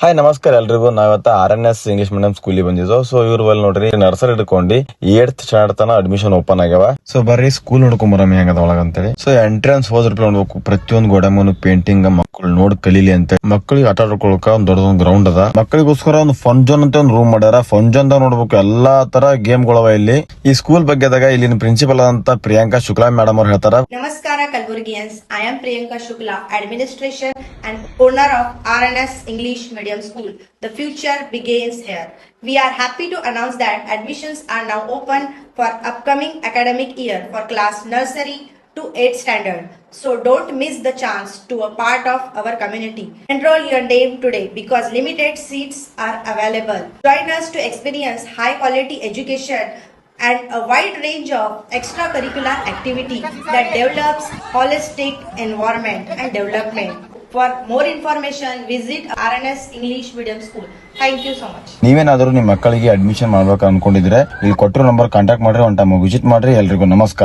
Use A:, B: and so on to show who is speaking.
A: Hi ನಮಸ್ಕಾರ ಎಲ್ರಿಗೂ. ನಾವತ್ತ RNS English medium ಸ್ಕೂಲಿಗೆ ಬಂದಿದ್ವು. ಸೊ ಇವ್ರ ಬಲ್ ನೋಡ್ರಿ ನರ್ಸರಿ ಹಿಡ್ಕೊಂಡು 8th ಸ್ಟ್ಯಾಂಡರ್ಡ್ ತನ ಅಡ್ಮಿಷನ್ ಓಪನ್ ಆಗ್ಯಾವ. ಸೊ ಬರ್ರಿ ಸ್ಕೂಲ್ ನೋಡ್ಕೊಂಡ್ ಬರಮ್ ಹೆಂಗದ ಒಳಗ ಅಂತೇಳಿ. ಸೊ ಎಂಟ್ರೆನ್ಸ್ ಹೋದ್ರಿ ನೋಡ್ಬೇಕು, ಪ್ರತಿಯೊಂದು ಗೋಡೆಮೂನು ಪೇಂಟಿಂಗ್ ಮಕ್ಕಳು ನೋಡ್ ಕಲೀಲಿ ಅಂತ. ಮಕ್ಕಳಿಗೆ ಆಟ ಆಡ್ಕೊಳಕ ಒಂದ್ ದೊಡ್ಡದೊಂದು ಗ್ರೌಂಡ್ ಅದ. ಮಕ್ಕಳಿಗೋಸ್ಕರ ಒಂದು ಫನ್ ಜೋನ್ ಅಂತ ಒಂದು ರೂಮ್ ಮಾಡ್ಯಾರ. ಫನ್ ಜೋನ್ ದಾಗ ನೋಡ್ಬೇಕು ಎಲ್ಲಾ ತರ ಗೇಮ್ ಗಳವ ಇಲ್ಲಿ. ಈ ಸ್ಕೂಲ್ ಬಗ್ಗೆದಾಗ ಇಲ್ಲಿನ ಪ್ರಿನ್ಸಿಪಲ್ ಅಂತ ಪ್ರಿಯಾಂಕಾ ಶುಕ್ಲಾ ಮೇಡಮ್ ಅವ್ರು ಹೇಳ್ತಾರ.
B: ನಮಸ್ಕಾರ Kalburgians, I am Priyanka Shukla, Administration and owner of RNS English Medium School. The future begins here. We are happy to announce that admissions are now open for upcoming academic year for class nursery to 8th standard. So don't miss the chance to a part of our community. Enroll your name today because limited seats are available. Join us to experience high quality education and a wide range of extracurricular activity that develops holistic environment and development. For more information, visit RNS English Medium School. Thank you so much.
A: ನೀವೇನಾದ್ರೂ ನಿಮ್ಮ ಮಕ್ಕಳಿಗೆ admission ಮಾಡ್ಬೇಕು ಅನ್ಕೊಂಡಿದ್ರೆ ಇಲ್ಲಿ ಕೊಟ್ಟಿರೋ number contact ಮಾಡ್ರಿ, ಒಂದು time visit ಮಾಡ್ರಿ. ಎಲ್ರಿಗೂ ನಮಸ್ಕಾರ.